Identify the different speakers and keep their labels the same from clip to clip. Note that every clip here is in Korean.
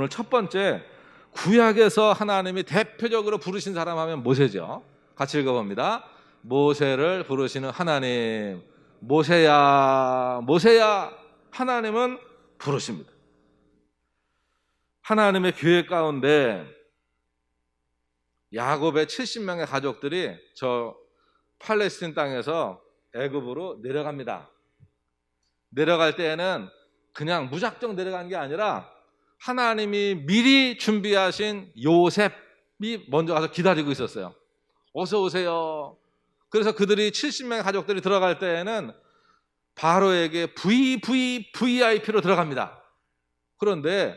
Speaker 1: 오늘 첫 번째, 구약에서 하나님이 대표적으로 부르신 사람 하면 모세죠. 같이 읽어봅니다. 모세를 부르시는 하나님, 모세야 모세야, 하나님은 부르십니다. 하나님의 계획 가운데 야곱의 70명의 가족들이 저 팔레스틴 땅에서 애굽으로 내려갑니다. 내려갈 때에는 그냥 무작정 내려간 게 아니라 하나님이 미리 준비하신 요셉이 먼저 가서 기다리고 있었어요. 어서 오세요. 그래서 그들이 70명의 가족들이 들어갈 때에는 바로에게 VVVIP로 들어갑니다. 그런데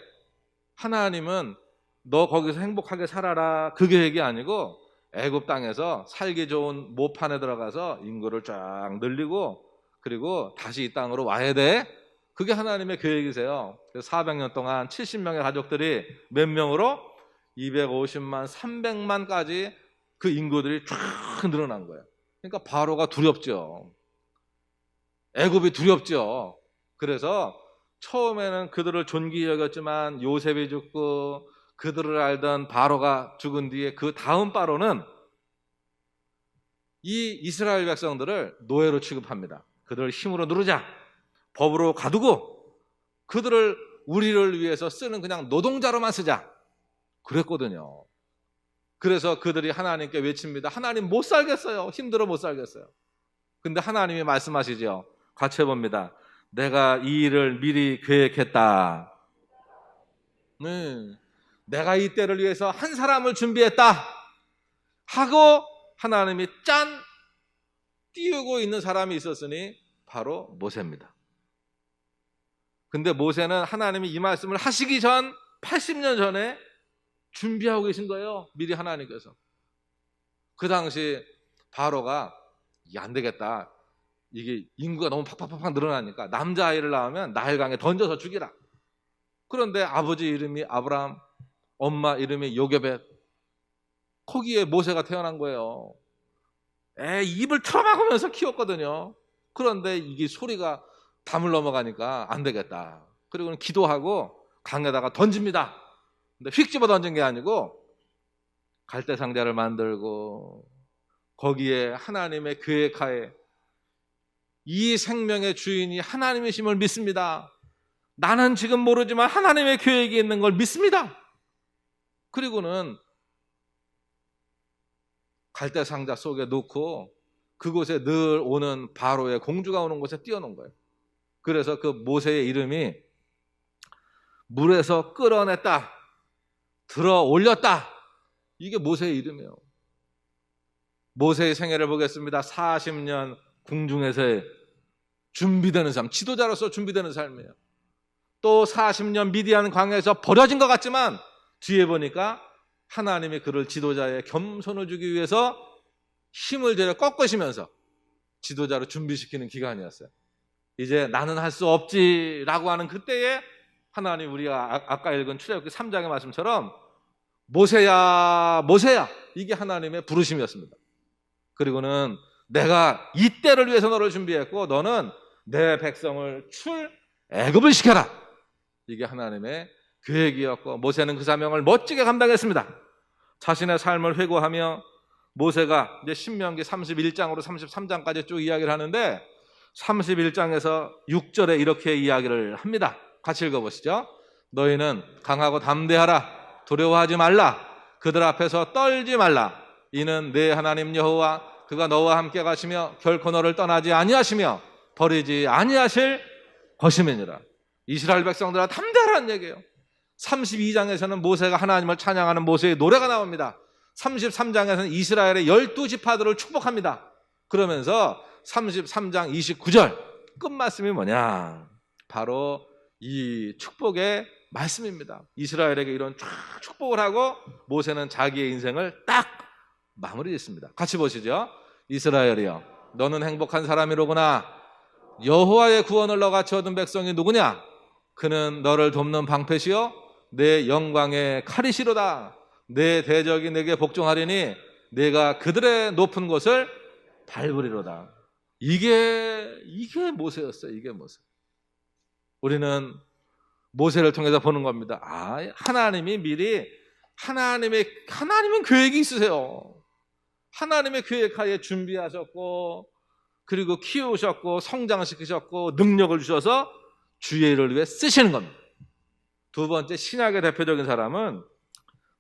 Speaker 1: 하나님은 너 거기서 행복하게 살아라, 그 계획이 아니고 애굽 땅에서 살기 좋은 모판에 들어가서 인구를 쫙 늘리고 그리고 다시 이 땅으로 와야 돼. 그게 하나님의 계획이세요. 그래서 400년 동안 70명의 가족들이 몇 명으로? 250만, 300만까지 그 인구들이 쫙 늘어난 거예요. 그러니까 바로가 두렵죠. 애굽이 두렵죠. 그래서 처음에는 그들을 존귀히 여겼지만 요셉이 죽고 그들을 알던 바로가 죽은 뒤에 그 다음 바로는 이 이스라엘 백성들을 노예로 취급합니다. 그들을 힘으로 누르자, 법으로 가두고 그들을 우리를 위해서 쓰는 그냥 노동자로만 쓰자, 그랬거든요. 그래서 그들이 하나님께 외칩니다. 하나님 못 살겠어요. 힘들어 못 살겠어요. 근데 하나님이 말씀하시죠. 같이 해봅니다. 내가 이 일을 미리 계획했다. 내가 이 때를 위해서 한 사람을 준비했다 하고 하나님이 짠 띄우고 있는 사람이 있었으니 바로 모세입니다. 근데 모세는 하나님이 이 말씀을 하시기 전 80년 전에 준비하고 계신 거예요. 미리 하나님께서. 그 당시 바로가 이게 안 되겠다, 이게 인구가 너무 팍팍팍 늘어나니까 남자아이를 낳으면 나일강에 던져서 죽이라. 그런데 아버지 이름이 아브라함, 엄마 이름이 요게벳, 거기에 모세가 태어난 거예요. 입을 틀어막으면서 키웠거든요. 그런데 이게 소리가 담을 넘어가니까 안 되겠다. 그리고는 기도하고 강에다가 던집니다. 근데 휙 집어 던진 게 아니고 갈대 상자를 만들고 거기에 하나님의 계획하에 이 생명의 주인이 하나님이심을 믿습니다. 나는 지금 모르지만 하나님의 계획이 있는 걸 믿습니다. 그리고는 갈대 상자 속에 놓고 그곳에 늘 오는 바로의 공주가 오는 곳에 띄워놓은 거예요. 그래서 그 모세의 이름이 물에서 끌어냈다, 들어 올렸다, 이게 모세의 이름이에요. 모세의 생애를 보겠습니다. 40년 궁중에서의 준비되는 삶, 지도자로서 준비되는 삶이에요. 또 40년 미디안 광야에서 버려진 것 같지만 뒤에 보니까 하나님이 그를 지도자의 겸손을 주기 위해서 힘을 들여 꺾으시면서 지도자로 준비시키는 기간이었어요. 이제 나는 할 수 없지라고 하는 그때에 하나님, 우리가 아까 읽은 출애굽기 3장의 말씀처럼 모세야 모세야, 이게 하나님의 부르심이었습니다. 그리고는 내가 이 때를 위해서 너를 준비했고 너는 내 백성을 애굽을 시켜라, 이게 하나님의 계획이었고 모세는 그 사명을 멋지게 감당했습니다. 자신의 삶을 회고하며 모세가 이제 신명기 31장으로 33장까지 쭉 이야기를 하는데 31장에서 6절에 이렇게 이야기를 합니다. 같이 읽어보시죠. 너희는 강하고 담대하라, 두려워하지 말라, 그들 앞에서 떨지 말라. 이는 내 하나님 여호와 그가 너와 함께 가시며 결코 너를 떠나지 아니하시며 버리지 아니하실 것임이니라. 이스라엘 백성들아 담대하라는 얘기예요. 32장에서는 모세가 하나님을 찬양하는 모세의 노래가 나옵니다. 33장에서는 이스라엘의 12지파들을 축복합니다. 그러면서 33장 29절 끝말씀이 뭐냐? 바로 이 축복의 말씀입니다. 이스라엘에게 이런 쫙 축복을 하고 모세는 자기의 인생을 딱 마무리 짓습니다. 같이 보시죠. 이스라엘이여, 너는 행복한 사람이로구나. 여호와의 구원을 너같이 얻은 백성이 누구냐? 그는 너를 돕는 방패시요 내 영광의 칼이시로다. 내 대적이 내게 복종하리니 내가 그들의 높은 곳을 밟으리로다. 이게 모세였어요. 이게 모세. 우리는 모세를 통해서 보는 겁니다. 하나님이 미리 하나님은 계획이 있으세요. 하나님의 계획하에 준비하셨고, 그리고 키우셨고, 성장시키셨고, 능력을 주셔서 주의 일을 위해 쓰시는 겁니다. 두 번째, 신약의 대표적인 사람은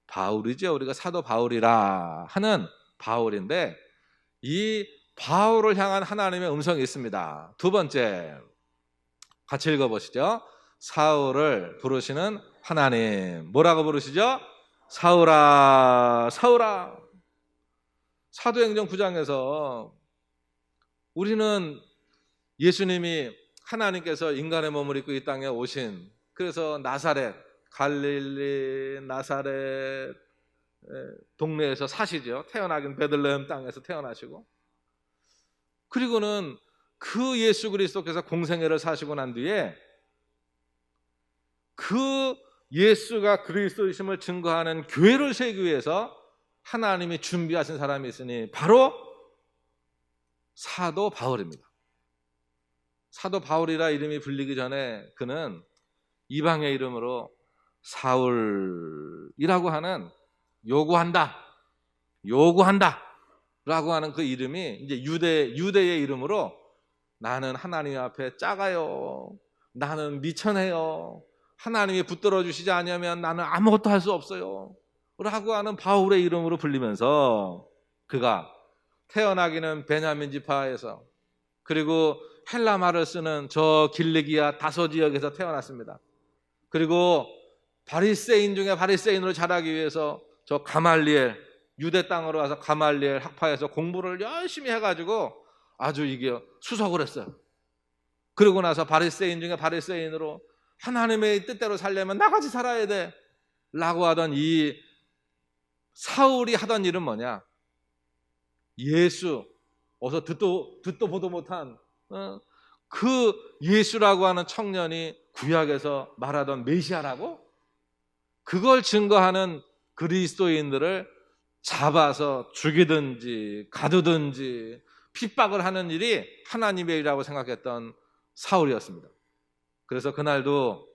Speaker 1: 바울이죠. 우리가 사도 바울이라 하는 바울인데, 이 바울을 향한 하나님의 음성이 있습니다. 두 번째, 같이 읽어보시죠. 사울을 부르시는 하나님. 뭐라고 부르시죠? 사울아, 사울아. 사도행전 9장에서 우리는 예수님이 하나님께서 인간의 몸을 입고 이 땅에 오신, 그래서 나사렛, 갈릴리 나사렛 동네에서 사시죠. 태어나긴 베들레헴 땅에서 태어나시고, 그리고는 그 예수 그리스도께서 공생애를 사시고 난 뒤에 그 예수가 그리스도이심을 증거하는 교회를 세우기 위해서 하나님이 준비하신 사람이 있으니 바로 사도 바울입니다. 사도 바울이라 이름이 불리기 전에 그는 이방의 이름으로 사울이라고 하는 요구한다 라고 하는 그 이름이 이제 유대의 이름으로, 나는 하나님 앞에 작아요, 나는 미천해요, 하나님이 붙들어 주시지 않으면 나는 아무것도 할 수 없어요 라고 하는 바울의 이름으로 불리면서, 그가 태어나기는 베냐민 지파에서, 그리고 헬라 말을 쓰는 저 길리기아 다소 지역에서 태어났습니다. 그리고 바리새인 중에 바리새인으로 자라기 위해서 저 가말리엘, 유대 땅으로 와서 가말리엘 학파에서 공부를 열심히 해가지고 아주 이게 수석을 했어요. 그러고 나서 바리새인 중에 바리새인으로 하나님의 뜻대로 살려면 나같이 살아야 돼 라고 하던 이 사울이 하던 일은 뭐냐? 예수, 어서 듣도 보도 못한 그 예수라고 하는 청년이 구약에서 말하던 메시아라고, 그걸 증거하는 그리스도인들을 잡아서 죽이든지 가두든지 핍박을 하는 일이 하나님의 일이라고 생각했던 사울이었습니다. 그래서 그날도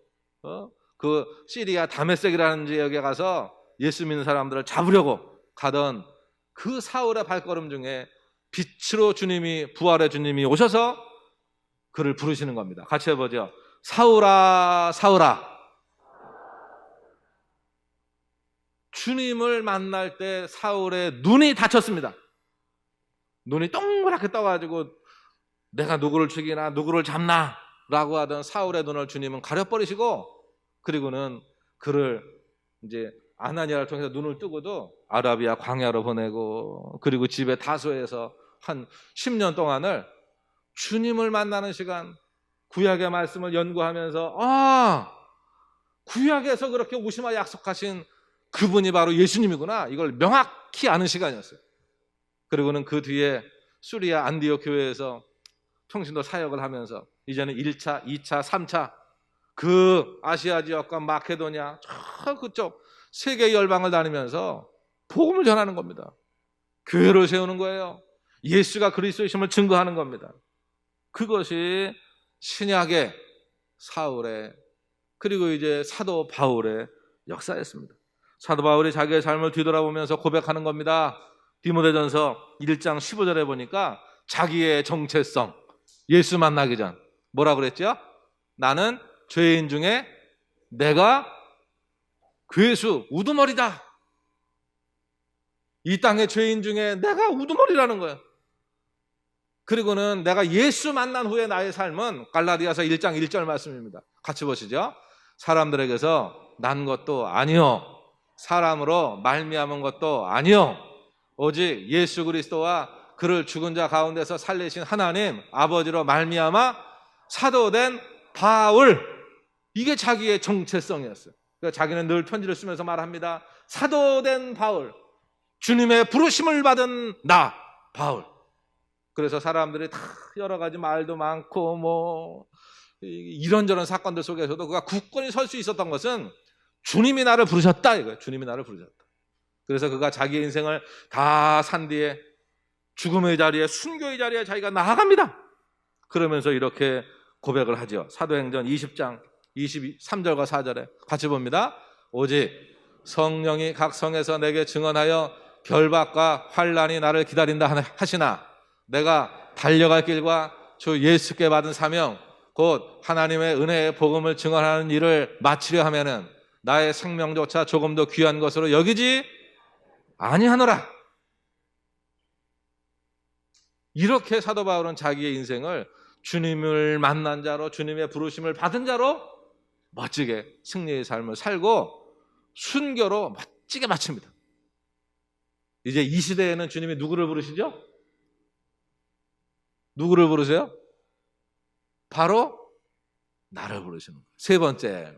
Speaker 1: 그 시리아 다메섹이라는 지역에 가서 예수 믿는 사람들을 잡으려고 가던 그 사울의 발걸음 중에 빛으로 주님이, 부활의 주님이 오셔서 그를 부르시는 겁니다. 같이 해보죠. 사울아, 사울아. 주님을 만날 때 사울의 눈이 닫혔습니다. 눈이 동그랗게 떠가지고 내가 누구를 죽이나 누구를 잡나 라고 하던 사울의 눈을 주님은 가려버리시고, 그리고는 그를 이제 아나니아를 통해서 눈을 뜨고도 아라비아 광야로 보내고, 그리고 집에 다소에서 한 10년 동안을 주님을 만나는 시간, 구약의 말씀을 연구하면서 구약에서 그렇게 오시마 약속하신 그분이 바로 예수님이구나, 이걸 명확히 아는 시간이었어요. 그리고는 그 뒤에 수리아 안디옥 교회에서 평신도 사역을 하면서 이제는 1차, 2차, 3차 그 아시아 지역과 마케도니아 저 그쪽 세계 열방을 다니면서 복음을 전하는 겁니다. 교회를 세우는 거예요. 예수가 그리스도이심을 증거하는 겁니다. 그것이 신약의 사울의, 그리고 이제 사도 바울의 역사였습니다. 사도 바울이 자기의 삶을 뒤돌아보면서 고백하는 겁니다. 디모데전서 1장 15절에 보니까 자기의 정체성, 예수 만나기 전 뭐라 그랬죠? 나는 죄인 중에 내가 괴수, 우두머리다. 이 땅의 죄인 중에 내가 우두머리라는 거예요. 그리고는 내가 예수 만난 후에 나의 삶은 갈라디아서 1장 1절 말씀입니다. 같이 보시죠. 사람들에게서 난 것도 아니요, 사람으로 말미암은 것도 아니요, 오직 예수 그리스도와 그를 죽은 자 가운데서 살리신 하나님 아버지로 말미암아 사도된 바울, 이게 자기의 정체성이었어요. 그러니까 자기는 늘 편지를 쓰면서 말합니다. 사도된 바울, 주님의 부르심을 받은 나 바울. 그래서 사람들이 다 여러 가지 말도 많고 뭐 이런저런 사건들 속에서도 그가 굳건히 설 수 있었던 것은 주님이 나를 부르셨다 이거예요. 주님이 나를 부르셨다. 그래서 그가 자기의 인생을 다 산 뒤에 죽음의 자리에, 순교의 자리에 자기가 나아갑니다. 그러면서 이렇게 고백을 하죠. 사도행전 20장 23절과 4절에 같이 봅니다. 오직 성령이 각 성에서 내게 증언하여 결박과 환난이 나를 기다린다 하시나 내가 달려갈 길과 주 예수께 받은 사명 곧 하나님의 은혜의 복음을 증언하는 일을 마치려 하면은 나의 생명조차 조금 더 귀한 것으로 여기지 아니하노라. 이렇게 사도 바울은 자기의 인생을 주님을 만난 자로, 주님의 부르심을 받은 자로 멋지게 승리의 삶을 살고 순교로 멋지게 마칩니다. 이제 이 시대에는 주님이 누구를 부르시죠? 누구를 부르세요? 바로 나를 부르시는 거예요. 세 번째,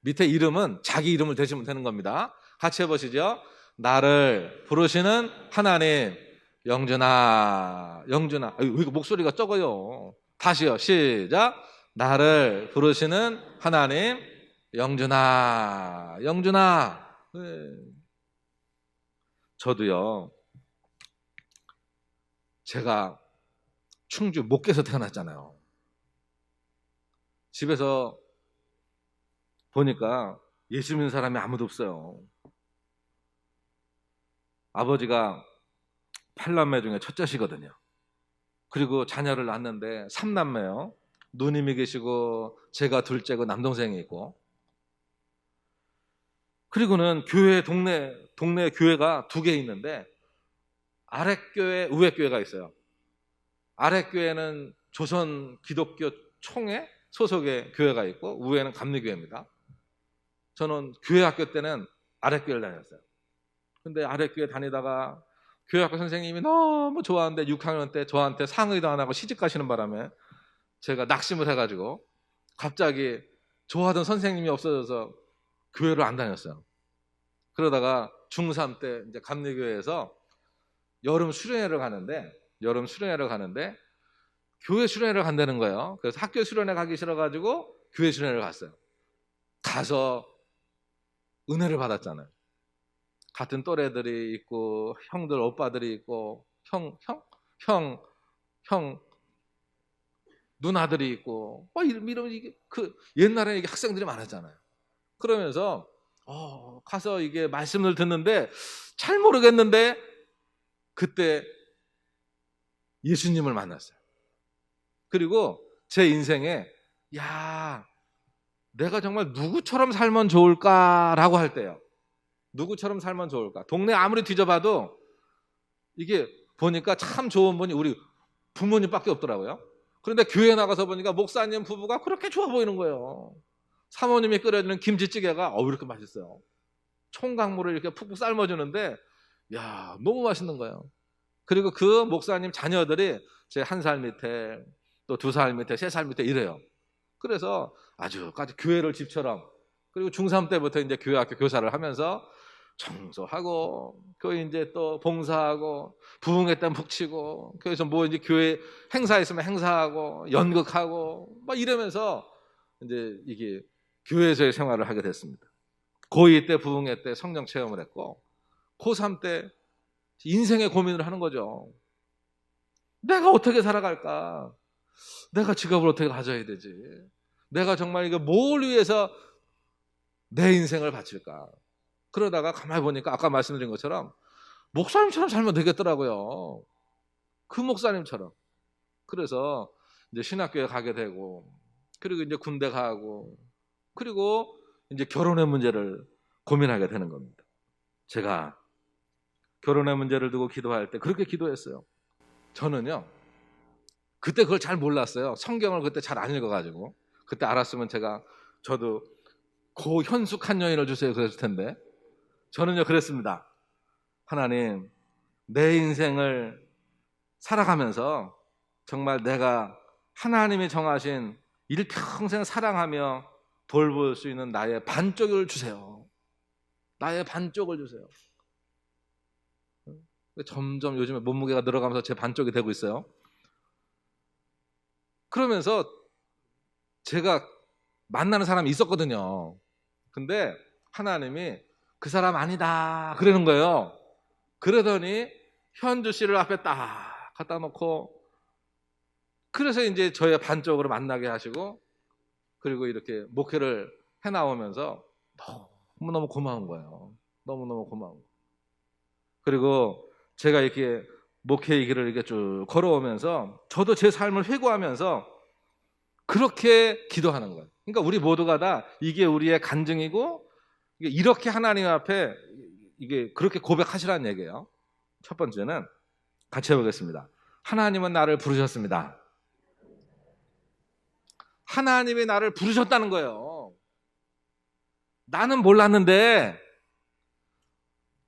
Speaker 1: 밑에 이름은 자기 이름을 대시면 되는 겁니다. 같이 해보시죠. 나를 부르시는 하나님, 영준아, 영준아. 왜 목소리가 적어요? 다시요. 시작. 나를 부르시는 하나님, 영준아, 영준아. 저도요, 제가 충주 목계에서 태어났잖아요. 집에서 보니까 예수 믿는 사람이 아무도 없어요. 아버지가 8남매 중에 첫째시거든요. 그리고 자녀를 낳았는데 3남매요. 누님이 계시고 제가 둘째고 남동생이 있고. 그리고는 교회 동네 교회가 2개 있는데 아랫교회, 우회교회가 있어요. 아랫교회는 조선 기독교 총회 소속의 교회가 있고 우회는 감리교회입니다. 저는 교회 학교 때는 아랫교회를 다녔어요. 근데 아랫교회 다니다가 교회학교 선생님이 너무 좋아하는데 6학년 때 저한테 상의도 안 하고 시집 가시는 바람에 제가 낙심을 해가지고 갑자기 좋아하던 선생님이 없어져서 교회를 안 다녔어요. 그러다가 중3 때 이제 감리교회에서 여름 수련회를 가는데 교회 수련회를 간다는 거예요. 그래서 학교 수련회 가기 싫어가지고 교회 수련회를 갔어요. 가서 은혜를 받았잖아요. 같은 또래들이 있고 형들 오빠들이 있고 형 누나들이 있고 이러면 이게 옛날에 이게 학생들이 많았잖아요. 그러면서 가서 이게 말씀을 듣는데 잘 모르겠는데 그때 예수님을 만났어요. 그리고 제 인생에 내가 정말 누구처럼 살면 좋을까라고 할 때요. 누구처럼 살면 좋을까? 동네 아무리 뒤져봐도 이게 보니까 참 좋은 분이 우리 부모님밖에 없더라고요. 그런데 교회 나가서 보니까 목사님 부부가 그렇게 좋아 보이는 거예요. 사모님이 끓여주는 김치찌개가 이렇게 맛있어요. 총각물을 이렇게 푹푹 삶아주는데 너무 맛있는 거예요. 그리고 그 목사님 자녀들이 제 1살 밑에 또 2살 밑에 3살 밑에 이래요. 그래서 아주까지 교회를 집처럼 그리고 중3 때부터 이제 교회학교 교사를 하면서 청소하고 교회 이제 또 봉사하고 부흥회 때 푹치고 그래서 뭐 이제 교회 행사 있으면 행사하고 연극하고 막 이러면서 이제 이게 교회에서의 생활을 하게 됐습니다. 고2 때 부흥회 때 성령 체험을 했고 고3 때 인생의 고민을 하는 거죠. 내가 어떻게 살아갈까? 내가 직업을 어떻게 가져야 되지? 내가 정말 이거 뭘 위해서 내 인생을 바칠까? 그러다가 가만히 보니까 아까 말씀드린 것처럼 목사님처럼 살면 되겠더라고요. 그 목사님처럼. 그래서 이제 신학교에 가게 되고 그리고 이제 군대 가고 그리고 이제 결혼의 문제를 고민하게 되는 겁니다. 제가 결혼의 문제를 두고 기도할 때 그렇게 기도했어요. 저는요 그때 그걸 잘 몰랐어요. 성경을 그때 잘 안 읽어가지고 그때 알았으면 저도 고현숙한 여인을 주세요 그랬을 텐데 저는요 그랬습니다. 하나님 내 인생을 살아가면서 정말 내가 하나님이 정하신 일평생 사랑하며 돌볼 수 있는 나의 반쪽을 주세요. 나의 반쪽을 주세요. 점점 요즘에 몸무게가 늘어가면서 제 반쪽이 되고 있어요. 그러면서 제가 만나는 사람이 있었거든요. 근데 하나님이 그 사람 아니다 그러는 거예요. 그러더니 현주 씨를 앞에 딱 갖다 놓고 그래서 이제 저의 반쪽으로 만나게 하시고 그리고 이렇게 목회를 해나오면서 너무너무 고마운 거예요. 너무너무 고마운 거예요. 그리고 제가 이렇게 목회의 길을 이렇게 쭉 걸어오면서 저도 제 삶을 회고하면서 그렇게 기도하는 거예요. 그러니까 우리 모두가 다 이게 우리의 간증이고 이렇게 하나님 앞에 이게 그렇게 고백하시라는 얘기예요. 첫 번째는 같이 해보겠습니다. 하나님은 나를 부르셨습니다. 하나님이 나를 부르셨다는 거예요. 나는 몰랐는데,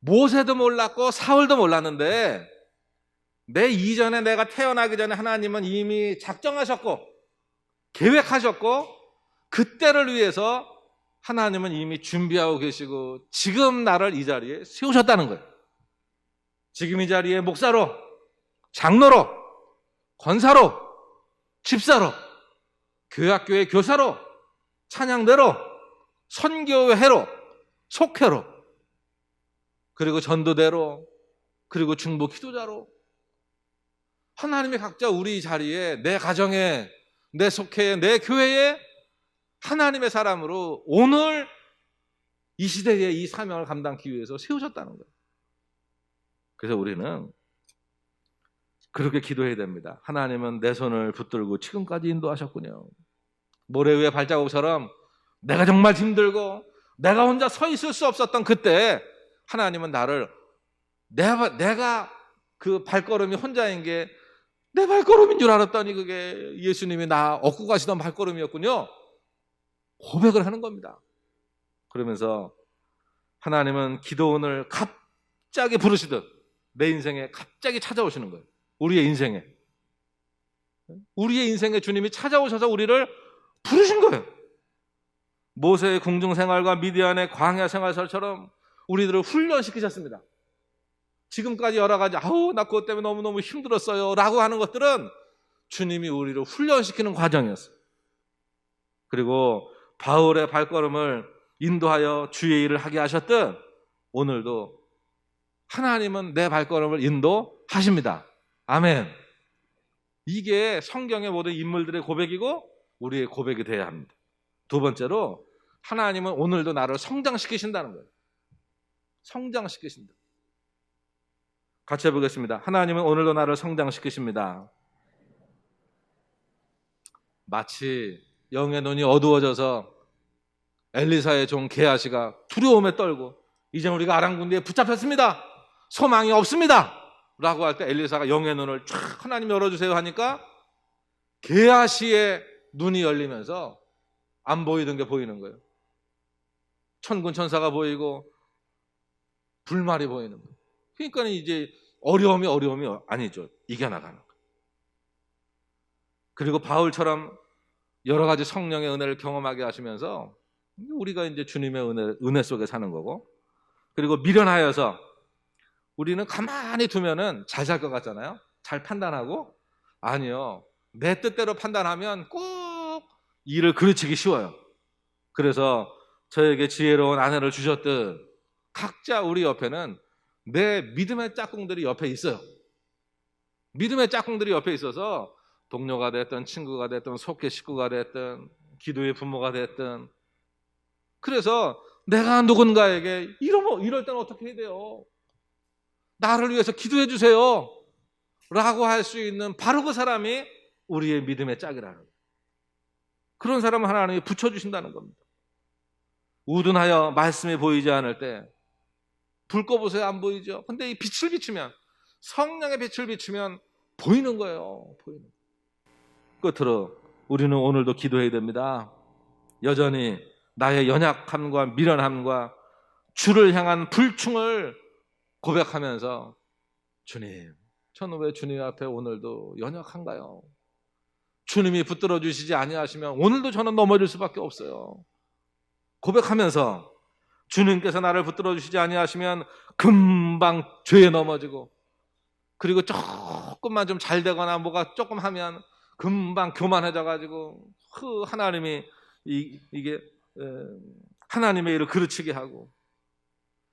Speaker 1: 모세도 몰랐고 사울도 몰랐는데, 내 이전에 내가 태어나기 전에 하나님은 이미 작정하셨고 계획하셨고 그때를 위해서 하나님은 이미 준비하고 계시고 지금 나를 이 자리에 세우셨다는 거예요. 지금 이 자리에 목사로, 장로로, 권사로, 집사로, 교학교의 교사로, 찬양대로, 선교회로, 속회로, 그리고 전도대로, 그리고 중보 기도자로 하나님이 각자 우리 자리에, 내 가정에, 내 속회에, 내 교회에 하나님의 사람으로 오늘 이 시대에 이 사명을 감당하기 위해서 세우셨다는 거예요. 그래서 우리는 그렇게 기도해야 됩니다. 하나님은 내 손을 붙들고 지금까지 인도하셨군요. 모래 위에 발자국처럼 내가 정말 힘들고 내가 혼자 서 있을 수 없었던 그때 하나님은 나를 내가 그 발걸음이 혼자인 게 내 발걸음인 줄 알았더니 그게 예수님이 나 얻고 가시던 발걸음이었군요. 고백을 하는 겁니다. 그러면서 하나님은 기도원을 갑자기 부르시듯 내 인생에 갑자기 찾아오시는 거예요. 우리의 인생에 주님이 찾아오셔서 우리를 부르신 거예요. 모세의 궁중생활과 미디안의 광야 생활설처럼 우리들을 훈련시키셨습니다. 지금까지 여러 가지 나 그것 때문에 너무너무 힘들었어요 라고 하는 것들은 주님이 우리를 훈련시키는 과정이었어요. 그리고 바울의 발걸음을 인도하여 주의 일을 하게 하셨듯 오늘도 하나님은 내 발걸음을 인도하십니다. 아멘. 이게 성경의 모든 인물들의 고백이고 우리의 고백이 되어야 합니다. 두 번째로 하나님은 오늘도 나를 성장시키신다는 거예요. 성장시키신다. 같이 해보겠습니다. 하나님은 오늘도 나를 성장시키십니다. 마치 영의 눈이 어두워져서 엘리사의 종 게하시가 두려움에 떨고 이제 우리가 아랑군대에 붙잡혔습니다. 소망이 없습니다. 라고 할 때 엘리사가 영의 눈을 쫙 하나님 열어주세요 하니까 게하시의 눈이 열리면서 안 보이던 게 보이는 거예요. 천군 천사가 보이고 불말이 보이는 거예요. 그러니까 이제 어려움이 아니죠. 이겨나가는 거예요. 그리고 바울처럼 여러 가지 성령의 은혜를 경험하게 하시면서 우리가 이제 주님의 은혜 속에 사는 거고, 그리고 미련하여서 우리는 가만히 두면은 잘 살 것 같잖아요. 잘 판단하고. 아니요. 내 뜻대로 판단하면 꼭 일을 그르치기 쉬워요. 그래서 저에게 지혜로운 아내를 주셨듯 각자 우리 옆에는 내 믿음의 짝꿍들이 옆에 있어요. 믿음의 짝꿍들이 옆에 있어서 동료가 됐든 친구가 됐든 속회 식구가 됐든 기도의 부모가 됐든, 그래서 내가 누군가에게 이럴 때는 어떻게 해야 돼요? 나를 위해서 기도해 주세요 라고 할 수 있는 바로 그 사람이 우리의 믿음의 짝이라는 거예요. 그런 사람을 하나님이 붙여주신다는 겁니다. 우둔하여 말씀이 보이지 않을 때 불 꺼보세요. 안 보이죠? 근데 이 빛을 비추면, 성령의 빛을 비추면 보이는 거예요. 보이는 거예요. 끝으로 우리는 오늘도 기도해야 됩니다. 여전히 나의 연약함과 미련함과 주를 향한 불충을 고백하면서 주님, 저는 왜 주님 앞에 오늘도 연약한가요? 주님이 붙들어 주시지 아니하시면 오늘도 저는 넘어질 수밖에 없어요. 고백하면서 주님께서 나를 붙들어 주시지 아니하시면 금방 죄에 넘어지고, 그리고 조금만 좀 잘 되거나 뭐가 조금 하면 금방 교만해져 가지고 하나님이 이게 하나님의 일을 그르치게 하고,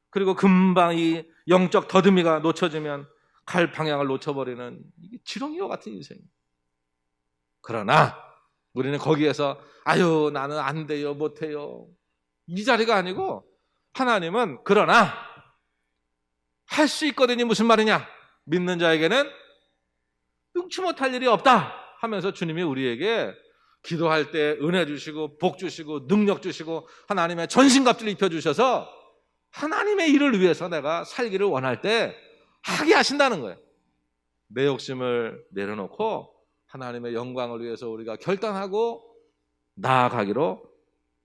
Speaker 1: 그리고 금방 이 영적 더듬이가 놓쳐지면 갈 방향을 놓쳐버리는 이게 지렁이와 같은 인생입니다. 그러나 우리는 거기에서 아유 나는 안 돼요 못해요 이 자리가 아니고 하나님은 그러나 할 수 있거든요. 무슨 말이냐? 믿는 자에게는 능치 못할 일이 없다 하면서 주님이 우리에게 기도할 때 은혜 주시고 복 주시고 능력 주시고 하나님의 전신갑주를 입혀주셔서 하나님의 일을 위해서 내가 살기를 원할 때 하게 하신다는 거예요. 내 욕심을 내려놓고 하나님의 영광을 위해서 우리가 결단하고 나아가기로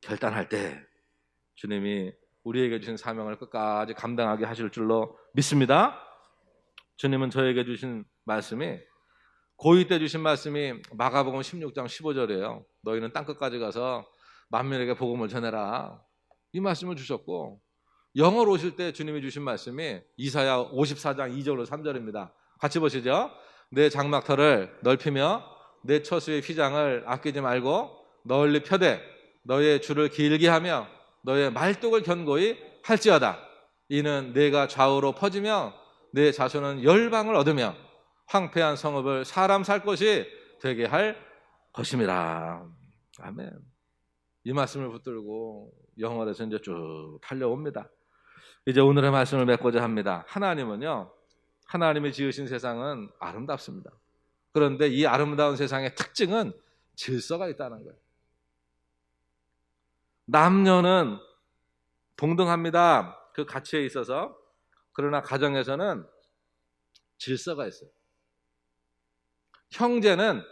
Speaker 1: 결단할 때 주님이 우리에게 주신 사명을 끝까지 감당하게 하실 줄로 믿습니다. 주님은 저에게 주신 말씀이 고2 때 주신 말씀이 마가복음 16장 15절이에요. 너희는 땅끝까지 가서 만민에게 복음을 전해라. 이 말씀을 주셨고 영어로 오실 때 주님이 주신 말씀이 이사야 54장 2절로 3절입니다. 같이 보시죠. 내 장막터를 넓히며 내 처수의 휘장을 아끼지 말고 널리 펴되 너의 줄을 길게 하며 너의 말뚝을 견고히 할지어다. 이는 내가 좌우로 퍼지며 내 자손은 열방을 얻으며 황폐한 성읍을 사람 살 곳이 되게 할 것임이라. 아멘. 이 말씀을 붙들고 영어에서 이제 쭉 달려옵니다. 이제 오늘의 말씀을 맺고자 합니다. 하나님은요, 하나님이 지으신 세상은 아름답습니다. 그런데 이 아름다운 세상의 특징은 질서가 있다는 거예요. 남녀는 동등합니다. 그 가치에 있어서. 그러나 가정에서는 질서가 있어요. 형제는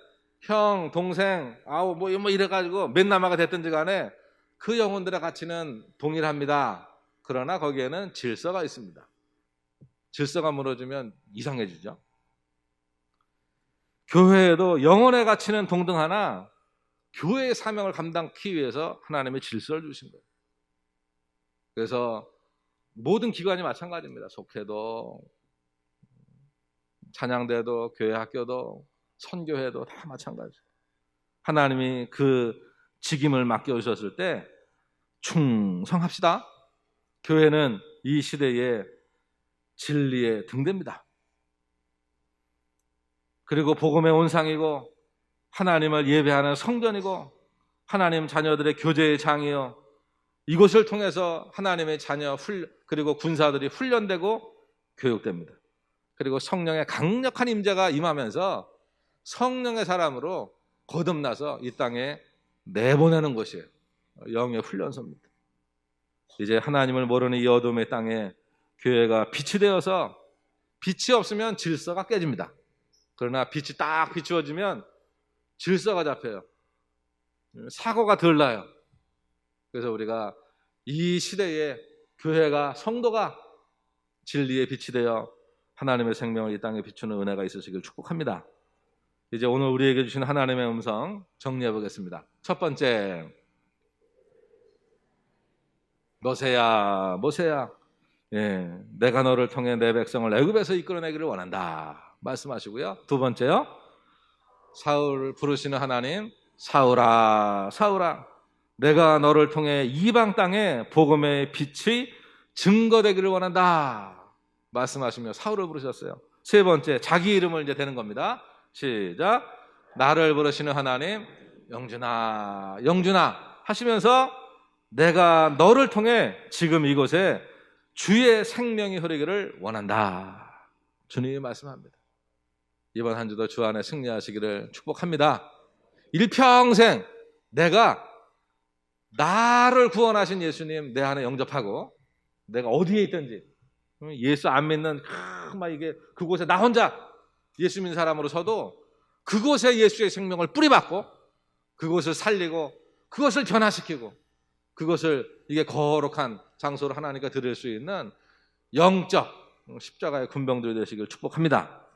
Speaker 1: 형, 동생, 아우 뭐 이래가지고 맨나마가 됐든지 간에 그 영혼들의 가치는 동일합니다. 그러나 거기에는 질서가 있습니다. 질서가 무너지면 이상해지죠. 교회에도 영혼의 가치는 동등하나 교회의 사명을 감당하기 위해서 하나님의 질서를 주신 거예요. 그래서 모든 기관이 마찬가지입니다. 속회도, 찬양대도, 교회 학교도, 선교회도 다 마찬가지예요. 하나님이 그 직임을 맡겨주셨을 때 충성합시다. 교회는 이 시대의 진리의 등대입니다. 그리고 복음의 온상이고 하나님을 예배하는 성전이고 하나님 자녀들의 교제의 장이요, 이곳을 통해서 하나님의 자녀 그리고 군사들이 훈련되고 교육됩니다. 그리고 성령의 강력한 임재가 임하면서 성령의 사람으로 거듭나서 이 땅에 내보내는 것이에요. 영의 훈련소입니다. 이제 하나님을 모르는 이 어둠의 땅에 교회가 빛이 되어서, 빛이 없으면 질서가 깨집니다. 그러나 빛이 딱 비추어지면 질서가 잡혀요. 사고가 덜 나요. 그래서 우리가 이 시대에 교회가, 성도가 진리의 빛이 되어 하나님의 생명을 이 땅에 비추는 은혜가 있으시길 축복합니다. 이제 오늘 우리에게 주신 하나님의 음성 정리해 보겠습니다. 첫 번째, 모세야, 모세야, 내가 너를 통해 내 백성을 애굽에서 이끌어내기를 원한다 말씀하시고요. 두 번째요, 사울을 부르시는 하나님, 사울아, 사울아, 내가 너를 통해 이방 땅에 복음의 빛이 증거되기를 원한다 말씀하시며 사울을 부르셨어요. 세 번째, 자기 이름을 이제 대는 겁니다. 시작. 나를 부르시는 하나님, 영준아, 영준아 하시면서 내가 너를 통해 지금 이곳에 주의 생명이 흐르기를 원한다. 주님이 말씀합니다. 이번 한 주도 주 안에 승리하시기를 축복합니다. 일평생 내가 나를 구원하신 예수님 내 안에 영접하고, 내가 어디에 있든지 예수 안 믿는 막 이게 그곳에 나 혼자 예수 믿는 사람으로 서도 그곳에 예수의 생명을 뿌리박고 그곳을 살리고 그것을 변화시키고 그것을 이게 거룩한 장소로 하나님께 드릴 수 있는 영적 십자가의 군병들이 되시길 축복합니다.